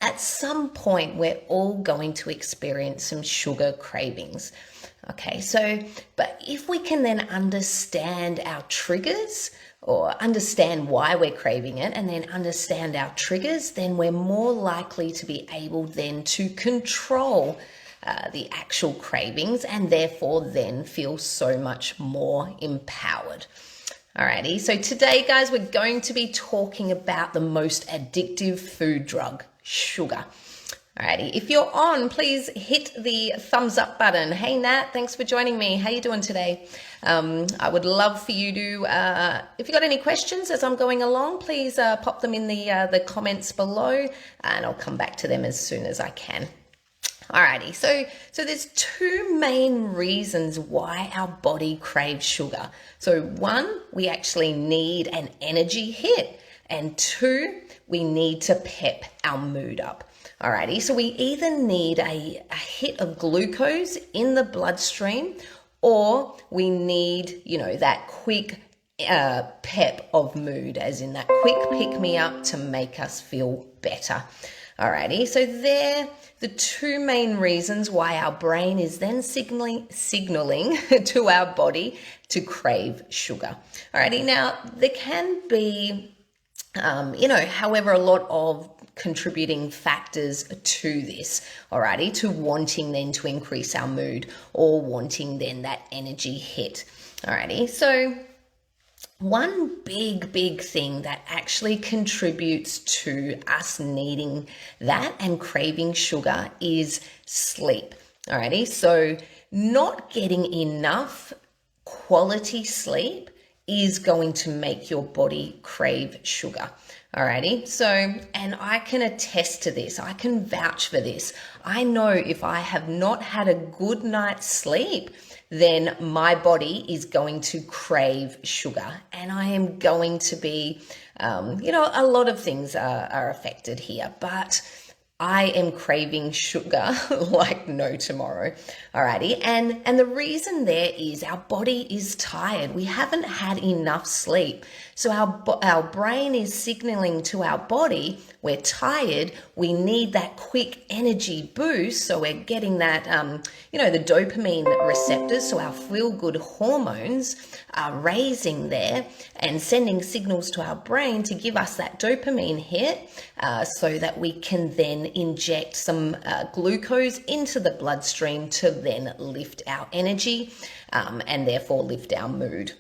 at some point, we're all going to experience some sugar cravings. Okay, so, but if we can then understand our triggers or understand why we're craving it and then understand our triggers, then we're more likely to be able then to control the actual cravings and therefore then feel so much more empowered. Alrighty, so today, guys, we're going to be talking about the most addictive food drug, sugar. Alrighty, if you're on, please hit the thumbs up button. Hey Nat, thanks for joining me. How you doing today? I would love for you to, if you got any questions as I'm going along, please pop them in the comments below, and I'll come back to them as soon as I can. Alrighty, so there's two main reasons why our body craves sugar. So one, we actually need an energy hit, and two, we need to pep our mood up. Alrighty, so we either need a hit of glucose in the bloodstream, or we need, that quick pep of mood, as in that quick pick me up to make us feel better. Alrighty, so they're the two main reasons why our brain is then signaling to our body to crave sugar. Alrighty, now there can be, however, a lot of contributing factors to this, alrighty, to wanting then to increase our mood or wanting then that energy hit. Alrighty, so one big thing that actually contributes to us needing that and craving sugar is sleep. Alrighty, so not getting enough quality sleep is going to make your body crave sugar. Alrighty, so, and I can attest to this, I can vouch for this. I know if I have not had a good night's sleep, then my body is going to crave sugar, and I am going to be, a lot of things are affected here, but I am craving sugar like no tomorrow. Alrighty, and the reason there is our body is tired. We haven't had enough sleep. So our brain is signaling to our body, we're tired, we need that quick energy boost. So we're getting that, the dopamine receptors, so our feel-good hormones are raising there and sending signals to our brain to give us that dopamine hit so that we can then inject some glucose into the bloodstream to then lift our energy and therefore lift our mood.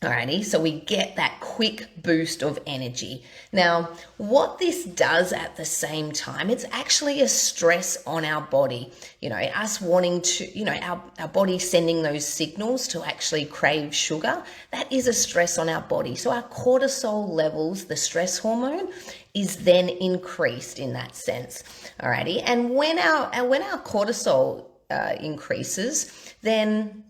Alrighty, so we get that quick boost of energy. Now, what this does at the same time, it's actually a stress on our body. Us wanting to, our body sending those signals to actually crave sugar, that is a stress on our body. So our cortisol levels, the stress hormone, is then increased in that sense. Alrighty, and when our cortisol increases, then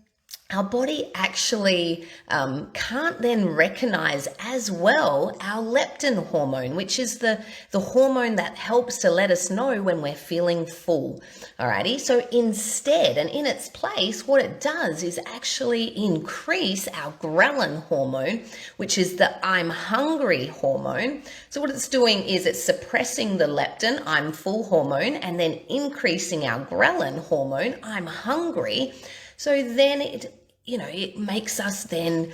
our body actually can't then recognize as well our leptin hormone, which is the hormone that helps to let us know when we're feeling full. Alrighty, so instead and in its place, what it does is actually increase our ghrelin hormone, which is the I'm hungry hormone. So what it's doing is it's suppressing the leptin, I'm full hormone, and then increasing our ghrelin hormone, I'm hungry. So then it makes us then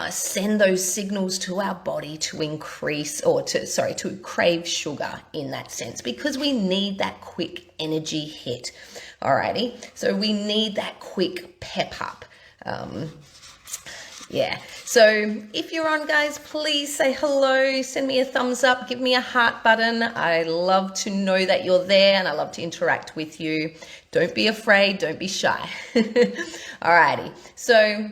send those signals to our body to increase to crave sugar in that sense, because we need that quick energy hit. Alrighty, so we need that quick pep up. So if you're on, guys, please say hello, send me a thumbs up, give me a heart button. I love to know that you're there and I love to interact with you. Don't be afraid, don't be shy. Alrighty, so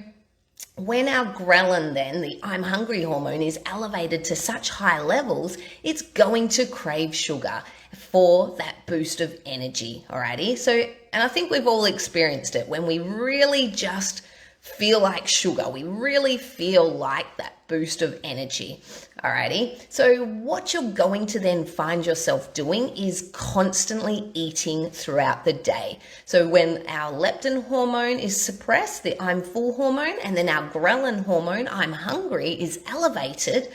when our ghrelin then, the I'm hungry hormone, is elevated to such high levels, it's going to crave sugar for that boost of energy. Alrighty, so, and I think we've all experienced it when we really just feel like sugar. We really feel like that boost of energy. Alrighty, so what you're going to then find yourself doing is constantly eating throughout the day. So when our leptin hormone is suppressed, the I'm full hormone, and then our ghrelin hormone, I'm hungry, is elevated,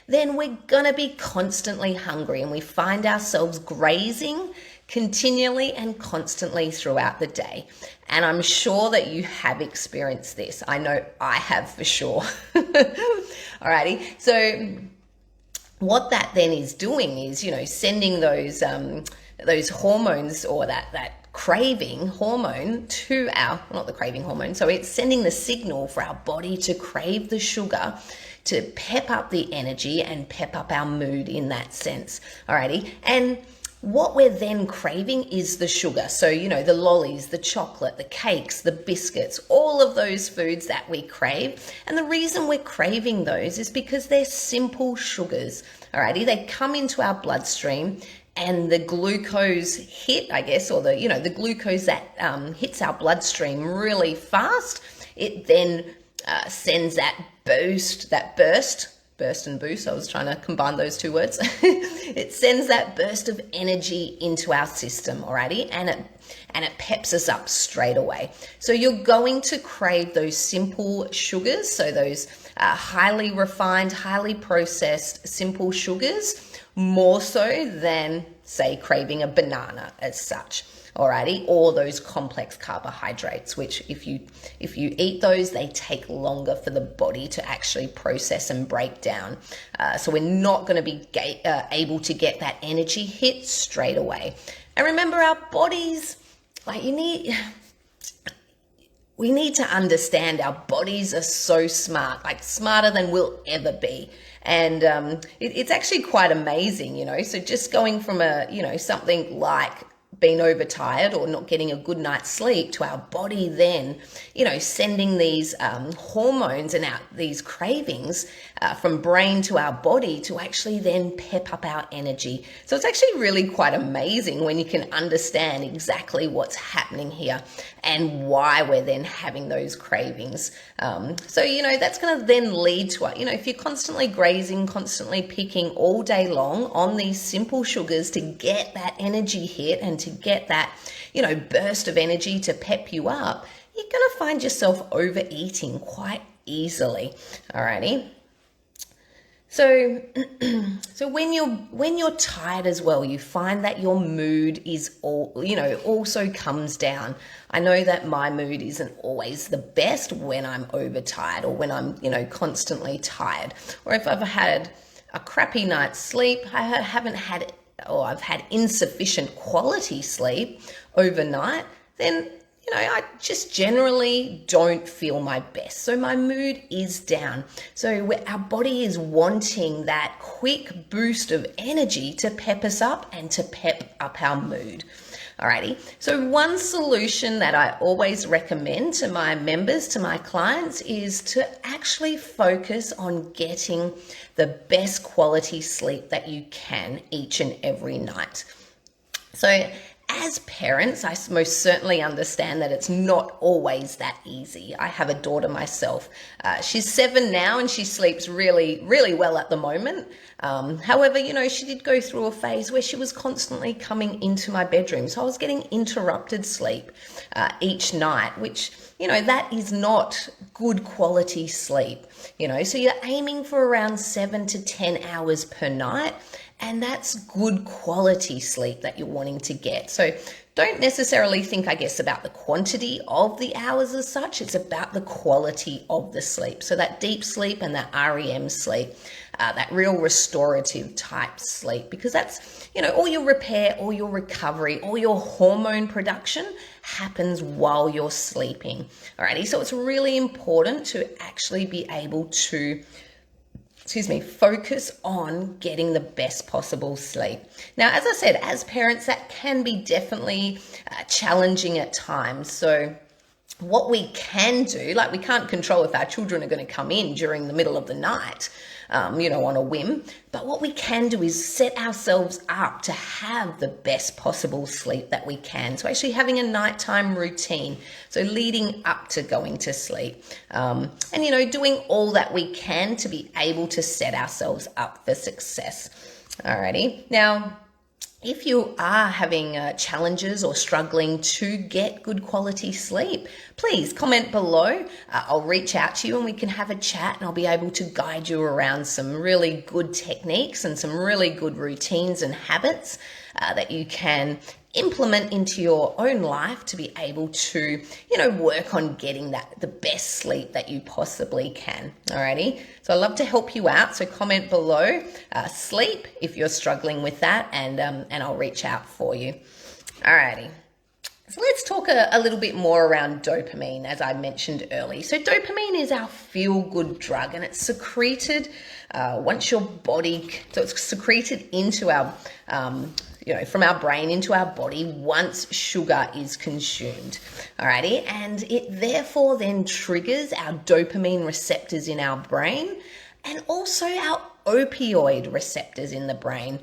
then we're going to be constantly hungry, and we find ourselves grazing continually and constantly throughout the day. And I'm sure that you have experienced this. I know I have for sure. Alrighty. So what that then is doing is, sending those hormones, or that craving hormone to not the craving hormone. So it's sending the signal for our body to crave the sugar, to pep up the energy and pep up our mood in that sense. Alrighty. And what we're then craving is the sugar. So, the lollies, the chocolate, the cakes, the biscuits, all of those foods that we crave. And the reason we're craving those is because they're simple sugars. Alrighty, they come into our bloodstream, and the glucose hit, I guess, or the glucose that hits our bloodstream really fast, it then sends that burst and boost. I was trying to combine those two words. It sends that burst of energy into our system, alrighty, and it peps us up straight away. So you're going to crave those simple sugars, so those highly refined, highly processed simple sugars, more so than, say, craving a banana as such. Alrighty, or those complex carbohydrates, which if you eat those, they take longer for the body to actually process and break down. So we're not going to be able to get that energy hit straight away. And remember, our bodies, we need to understand our bodies are so smart, smarter than we'll ever be. And it's actually quite amazing, So just going from something like being overtired or not getting a good night's sleep to our body then, sending these hormones and these cravings from brain to our body to actually then pep up our energy. So it's actually really quite amazing when you can understand exactly what's happening here and why we're then having those cravings. So that's going to then lead to, if you're constantly grazing, constantly picking all day long on these simple sugars to get that energy hit and to get that, burst of energy to pep you up, you're going to find yourself overeating quite easily. Alrighty. So when you're tired as well, you find that your mood is also comes down. I know that my mood isn't always the best when I'm overtired or when I'm, constantly tired, or if I've had a crappy night's sleep, I've had insufficient quality sleep overnight, then I just generally don't feel my best. So my mood is down. So our body is wanting that quick boost of energy to pep us up and to pep up our mood. Alrighty. So one solution that I always recommend to my members, to my clients, is to actually focus on getting the best quality sleep that you can each and every night. So as parents, I most certainly understand that it's not always that easy. I have a daughter myself. She's 7 now and she sleeps really, really well at the moment. However, she did go through a phase where she was constantly coming into my bedroom. So I was getting interrupted sleep each night, which, that is not good quality sleep. So you're aiming for around 7 to 10 hours per night. And that's good quality sleep that you're wanting to get. So don't necessarily think, about the quantity of the hours as such. It's about the quality of the sleep. So that deep sleep and that REM sleep, that real restorative type sleep, because that's, all your repair, all your recovery, all your hormone production happens while you're sleeping. Alrighty, so it's really important to actually be able to focus on getting the best possible sleep. Now, as I said, as parents, that can be definitely challenging at times. So what we can do, we can't control if our children are going to come in during the middle of the night, on a whim. But what we can do is set ourselves up to have the best possible sleep that we can. So actually having a nighttime routine, so leading up to going to sleep, and, doing all that we can to be able to set ourselves up for success. Alrighty. Now, if you are having challenges or struggling to get good quality sleep, please comment below. I'll reach out to you and we can have a chat, and I'll be able to guide you around some really good techniques and some really good routines and habits that you can implement into your own life to be able to, work on getting the best sleep that you possibly can. Alrighty. So I'd love to help you out. So comment below sleep if you're struggling with that, and I'll reach out for you. Alrighty. So let's talk a little bit more around dopamine, as I mentioned earlier. So dopamine is our feel-good drug, and it's secreted once your body, so it's secreted into our from our brain into our body once sugar is consumed. Alrighty, and it therefore then triggers our dopamine receptors in our brain and also our opioid receptors in the brain.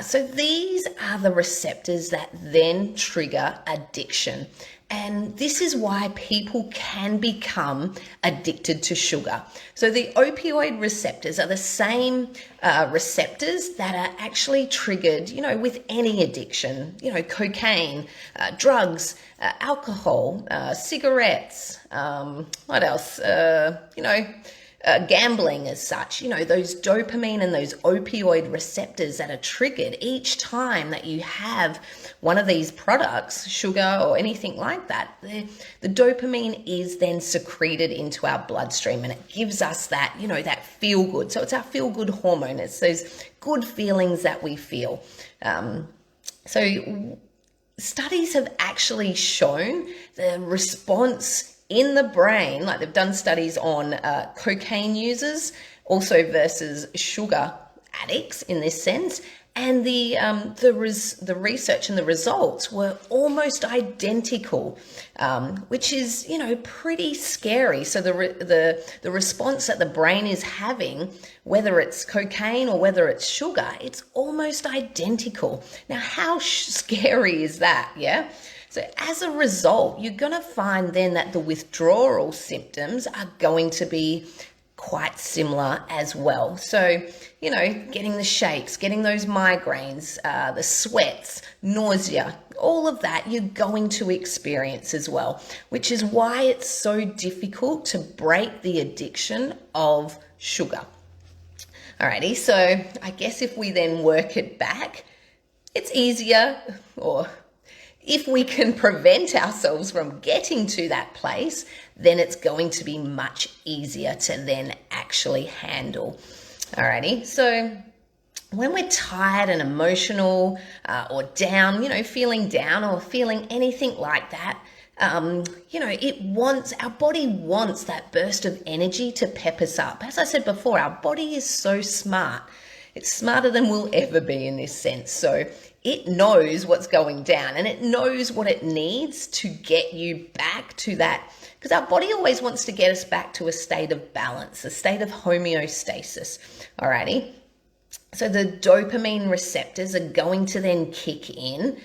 So these are the receptors that then trigger addiction. And this is why people can become addicted to sugar. So the opioid receptors are the same receptors that are actually triggered, with any addiction, cocaine, drugs, alcohol, cigarettes, what else, gambling as such, those dopamine and those opioid receptors that are triggered each time that you have one of these products, sugar or anything like that, the dopamine is then secreted into our bloodstream, and it gives us that, that feel good. So it's our feel good hormone. It's those good feelings that we feel. So studies have actually shown the response in the brain, like they've done studies on cocaine users also versus sugar addicts in this sense, and the research and the results were almost identical, which is pretty scary. So the response that the brain is having, whether it's cocaine or whether it's sugar, it's almost identical. Now, how scary is that? Yeah. So as a result, you're going to find then that the withdrawal symptoms are going to be quite similar as well. So, getting the shakes, getting those migraines, the sweats, nausea, all of that you're going to experience as well, which is why it's so difficult to break the addiction of sugar. Alrighty, so I guess if we then work it back, it's easier, or if we can prevent ourselves from getting to that place, then it's going to be much easier to then actually handle. Alrighty, so when we're tired and emotional or down, feeling down or feeling anything like that, our body wants that burst of energy to pep us up. As I said before, our body is so smart. It's smarter than we'll ever be in this sense. So it knows what's going down, and it knows what it needs to get you back to that, because our body always wants to get us back to a state of balance, a state of homeostasis. Alrighty. So the dopamine receptors are going to then kick in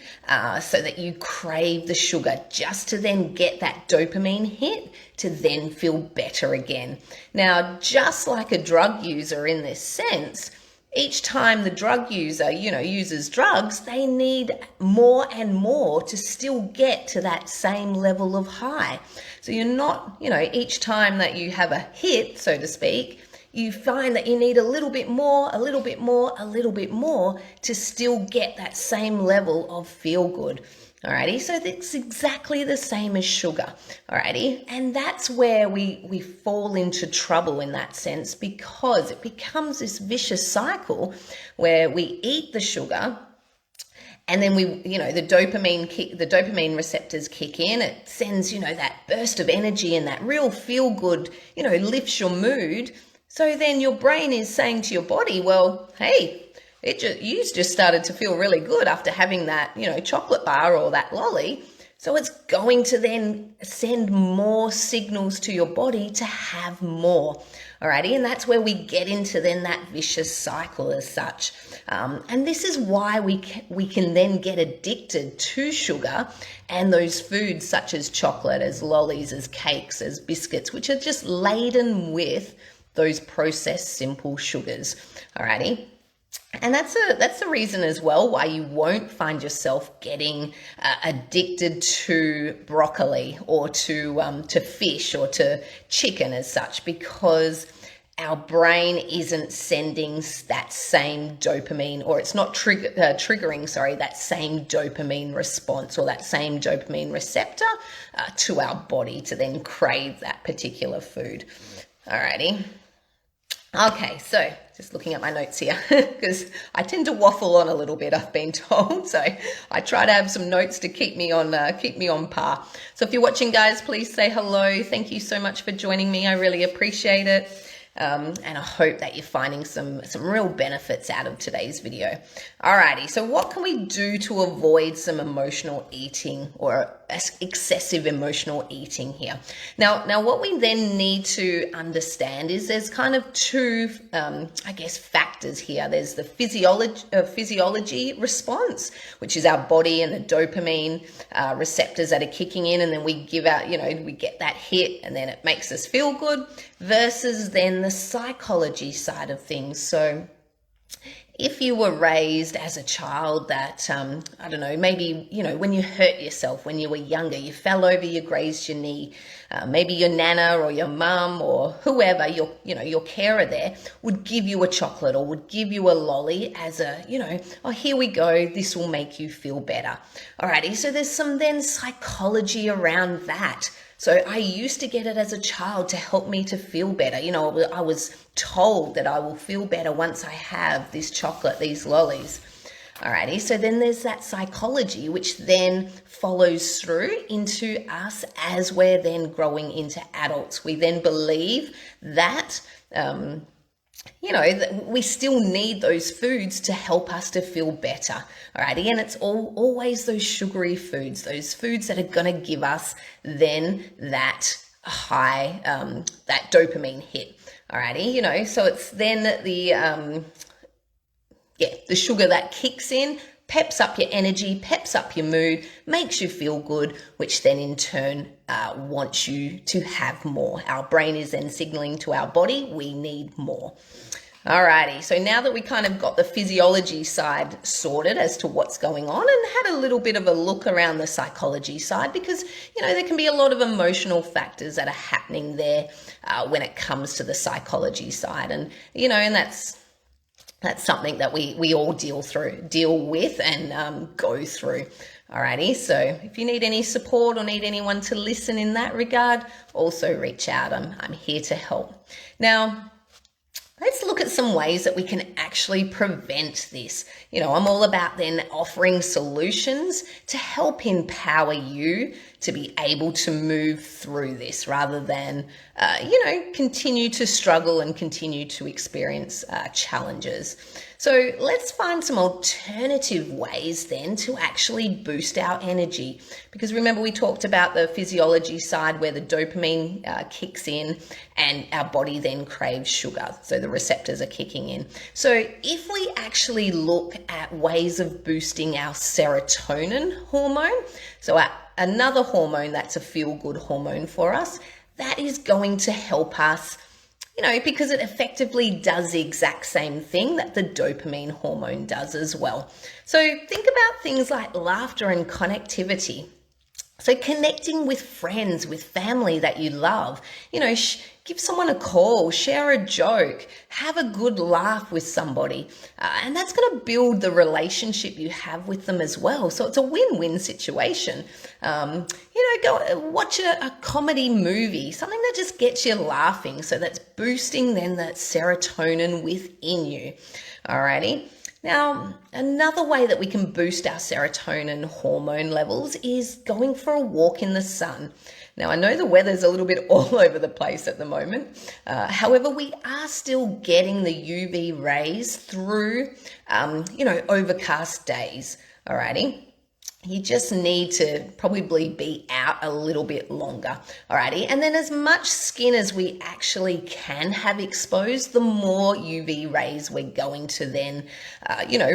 so that you crave the sugar, just to then get that dopamine hit to then feel better again. Now, just like a drug user in this sense, each time the drug user, uses drugs, they need more and more to still get to that same level of high. So you're not, each time that you have a hit, so to speak, you find that you need a little bit more, a little bit more, a little bit more to still get that same level of feel good. Alrighty, so it's exactly the same as sugar. Alrighty, and that's where we fall into trouble in that sense, because it becomes this vicious cycle where we eat the sugar, and then the dopamine receptors kick in. It sends, that burst of energy and that real feel good, lifts your mood. So then your brain is saying to your body, well, hey, you just started to feel really good after having that, chocolate bar or that lolly. So it's going to then send more signals to your body to have more. Alrighty, and that's where we get into then that vicious cycle as such. And this is why we can then get addicted to sugar and those foods such as chocolate, as lollies, as cakes, as biscuits, which are just laden with those processed simple sugars. Alrighty. And that's the reason as well why you won't find yourself getting addicted to broccoli or to fish or to chicken as such, because our brain isn't sending that same dopamine, or it's not triggering, that same dopamine response or that same dopamine receptor to our body to then crave that particular food. Alrighty. Okay, so just looking at my notes here, because I tend to waffle on a little bit, I've been told. So I try to have some notes to keep me on par. So if you're watching, guys, please say hello. Thank you so much for joining me. I really appreciate it. And I hope that you're finding some real benefits out of today's video. Alrighty, so what can we do to avoid some emotional eating or excessive emotional eating here? Now what we then need to understand is there's kind of two, factors here. There's the physiology response, which is our body and the dopamine receptors that are kicking in, and then we give out, we get that hit and then it makes us feel good, versus then the psychology side of things. So if you were raised as a child that, maybe, when you hurt yourself when you were younger, you fell over, you grazed your knee, maybe your nana or your mum or whoever, your carer there would give you a chocolate or would give you a lolly as a, oh, here we go, this will make you feel better. Alrighty, so there's some then psychology around that. So I used to get it as a child to help me to feel better. I was told that I will feel better once I have this chocolate, these lollies. Alrighty, so then there's that psychology, which then follows through into us as we're then growing into adults. We then believe that, we still need those foods to help us to feel better. Alrighty, and it's always those sugary foods, those foods that are going to give us then that high, that dopamine hit. Alrighty, so it's then the sugar that kicks in, peps up your energy, peps up your mood, makes you feel good, which then in turn wants you to have more. Our brain is then signaling to our body, we need more. Alrighty, so now that we kind of got the physiology side sorted as to what's going on and had a little bit of a look around the psychology side, because, there can be a lot of emotional factors that are happening there when it comes to the psychology side. And, and that's something that we all deal with and go through. Alrighty, so if you need any support or need anyone to listen in that regard, also reach out. I'm here to help. Now, let's look at some ways that we can actually prevent this. I'm all about then offering solutions to help empower you to be able to move through this rather than, continue to struggle and continue to experience challenges. So let's find some alternative ways then to actually boost our energy. Because remember, we talked about the physiology side where the dopamine kicks in and our body then craves sugar. So the receptors are kicking in. So if we actually look at ways of boosting our serotonin hormone, so another hormone that's a feel-good hormone for us, that is going to help us, because it effectively does the exact same thing that the dopamine hormone does as well. So think about things like laughter and connectivity. So connecting with friends, with family that you love, give someone a call, share a joke, have a good laugh with somebody. And that's going to build the relationship you have with them as well. So it's a win-win situation. Go watch a comedy movie, something that just gets you laughing. So that's boosting then that serotonin within you. Alrighty. Now, another way that we can boost our serotonin hormone levels is going for a walk in the sun. Now, I know the weather's a little bit all over the place at the moment. However, we are still getting the UV rays through, overcast days. Alrighty. You just need to probably be out a little bit longer, alrighty? And then as much skin as we actually can have exposed, the more UV rays we're going to then,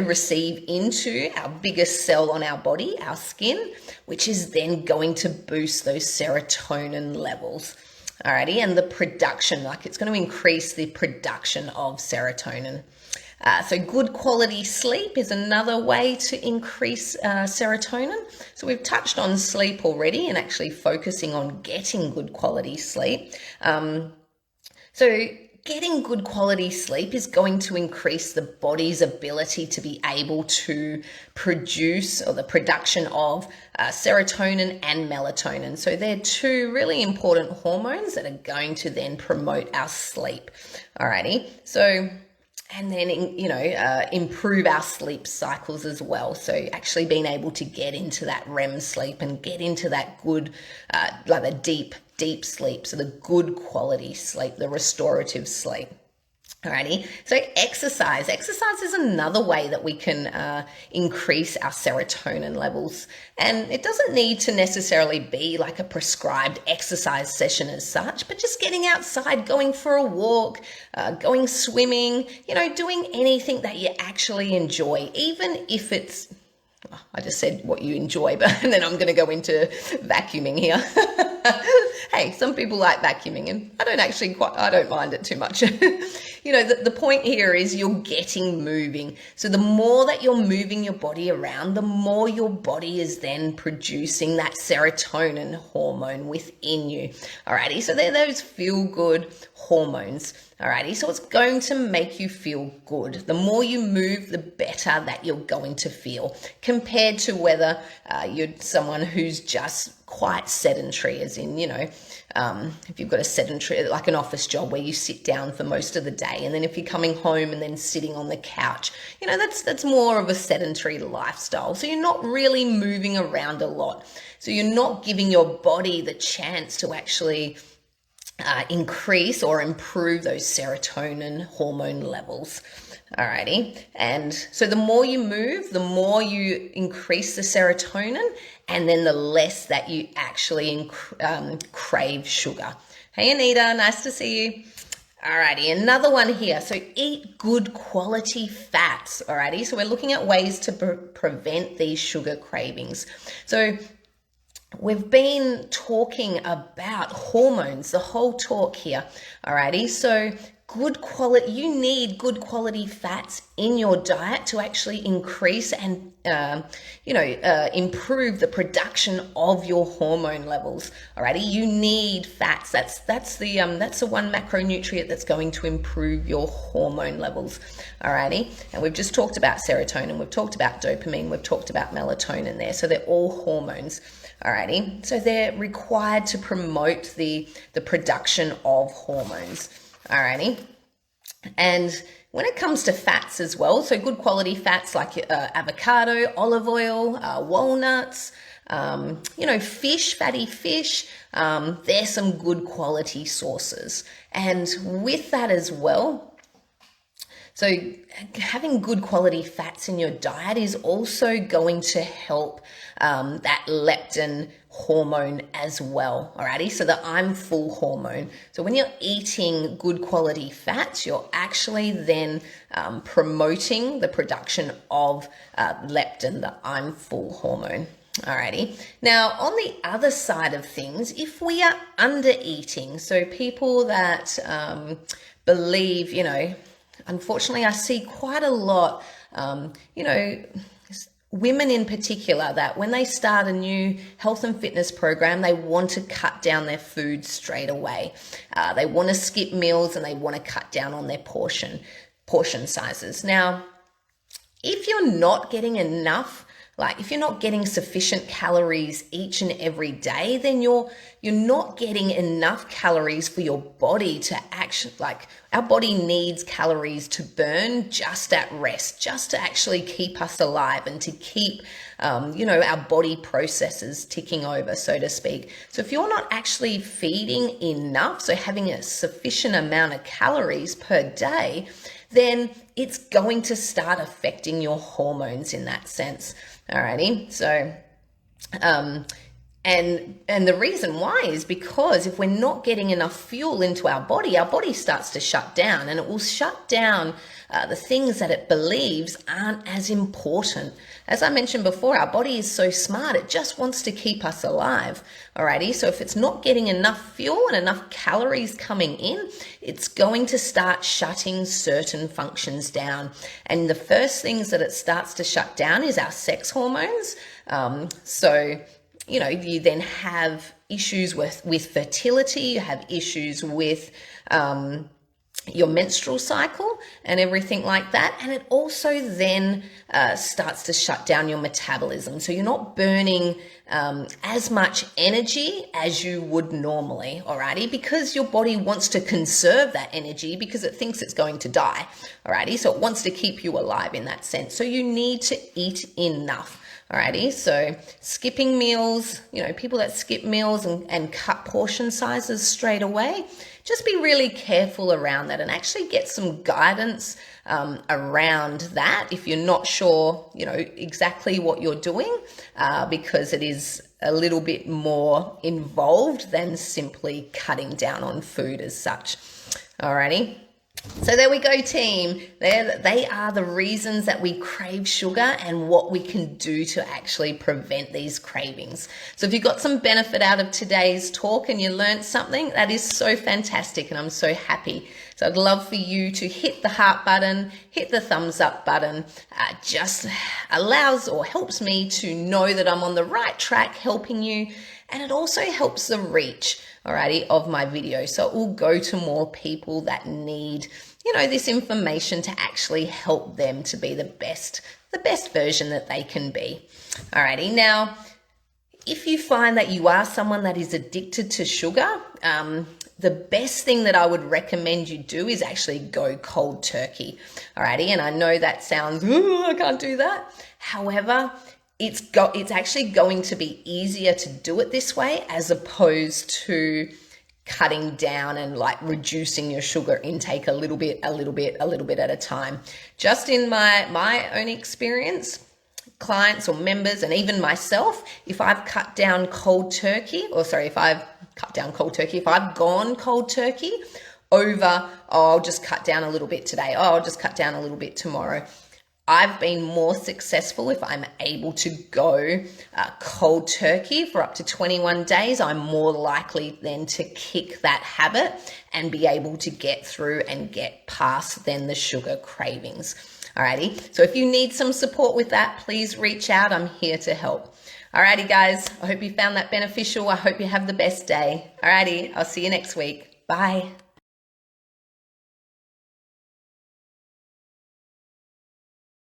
receive into our biggest cell on our body, our skin, which is then going to boost those serotonin levels, alrighty? And the production, it's going to increase the production of serotonin. So good quality sleep is another way to increase serotonin. So we've touched on sleep already and actually focusing on getting good quality sleep. So getting good quality sleep is going to increase the body's ability to be able to produce, or the production of, serotonin and melatonin. So they're two really important hormones that are going to then promote our sleep. Alrighty, so and then improve our sleep cycles as well. So actually being able to get into that REM sleep and get into that good, like the deep sleep, so the good quality sleep, the restorative sleep. Alrighty, so exercise. Exercise is another way that we can increase our serotonin levels. And it doesn't need to necessarily be like a prescribed exercise session as such, but just getting outside, going for a walk, going swimming, doing anything that you actually enjoy, even if it's, I just said what you enjoy, but then I'm going to go into vacuuming here. Hey, some people like vacuuming, and I don't mind it too much. The point here is you're getting moving. So the more that you're moving your body around, the more your body is then producing that serotonin hormone within you. Alrighty, so they're those feel-good hormones. Alrighty, so it's going to make you feel good. The more you move, the better that you're going to feel, compared to whether you're someone who's just quite sedentary, as in, if you've got a sedentary, like an office job where you sit down for most of the day, and then if you're coming home and then sitting on the couch, that's more of a sedentary lifestyle. So you're not really moving around a lot. So you're not giving your body the chance to actually increase or improve those serotonin hormone levels. Alrighty, and so the more you move, the more you increase the serotonin, and then the less that you actually crave sugar. Hey Anita, nice to see you. Alrighty, another one here. So eat good quality fats. Alrighty, so we're looking at ways to prevent these sugar cravings. So we've been talking about hormones, the whole talk here. Alrighty, so you need good quality fats in your diet to actually increase and improve the production of your hormone levels. Alrighty, you need fats. That's the one macronutrient that's going to improve your hormone levels. Alrighty, and we've just talked about serotonin, we've talked about dopamine, we've talked about melatonin there. So they're all hormones. Alrighty, so they're required to promote the production of hormones. Alrighty, and when it comes to fats as well, so good quality fats like avocado, olive oil, walnuts, fish, fatty fish, they're some good quality sources. And with that as well, so having good quality fats in your diet is also going to help that leptin hormone as well. Alrighty, so the I'm full hormone. So when you're eating good quality fats, you're actually then promoting the production of leptin, the I'm full hormone. Alrighty. Now, on the other side of things, if we are under eating, so people that believe, unfortunately, I see quite a lot, women in particular, that when they start a new health and fitness program, they want to cut down their food straight away. They want to skip meals and they want to cut down on their portion sizes. Now, if you're not getting enough, if you're not getting sufficient calories each and every day, then you're not getting enough calories for your body to actually, our body needs calories to burn just at rest, just to actually keep us alive and to keep, our body processes ticking over, so to speak. So if you're not actually feeding enough, so having a sufficient amount of calories per day, then it's going to start affecting your hormones in that sense. Alrighty, so And the reason why is because if we're not getting enough fuel into our body starts to shut down, and it will shut down the things that it believes aren't as important. As I mentioned before, our body is so smart, it just wants to keep us alive. Alrighty, so if it's not getting enough fuel and enough calories coming in, it's going to start shutting certain functions down. And the first things that it starts to shut down is our sex hormones. You then have issues with fertility, you have issues with your menstrual cycle and everything like that. And it also then starts to shut down your metabolism. So you're not burning as much energy as you would normally, alrighty, because your body wants to conserve that energy because it thinks it's going to die, alrighty. So it wants to keep you alive in that sense. So you need to eat enough. Alrighty, so skipping meals, people that skip meals and cut portion sizes straight away, just be really careful around that and actually get some guidance around that if you're not sure, exactly what you're doing, because it is a little bit more involved than simply cutting down on food as such. Alrighty. So there we go, team. They are the reasons that we crave sugar and what we can do to actually prevent these cravings. So if you got some benefit out of today's talk and you learned something, that is so fantastic and I'm so happy. So I'd love for you to hit the heart button, hit the thumbs up button. Just allows or helps me to know that I'm on the right track helping you. And it also helps the reach, alrighty, of my video. So it will go to more people that need, this information to actually help them to be the best version that they can be. Alrighty, now, if you find that you are someone that is addicted to sugar, the best thing that I would recommend you do is actually go cold turkey. Alrighty, and I know that sounds, I can't do that. However, it's actually going to be easier to do it this way as opposed to cutting down and like reducing your sugar intake a little bit at a time. Just in my own experience, clients or members and even myself, if I've gone cold turkey over, I'll just cut down a little bit today, I'll just cut down a little bit tomorrow, I've been more successful if I'm able to go cold turkey for up to 21 days. I'm more likely then to kick that habit and be able to get through and get past then the sugar cravings. Alrighty, so if you need some support with that, please reach out. I'm here to help. Alrighty, guys, I hope you found that beneficial. I hope you have the best day. Alrighty, I'll see you next week. Bye.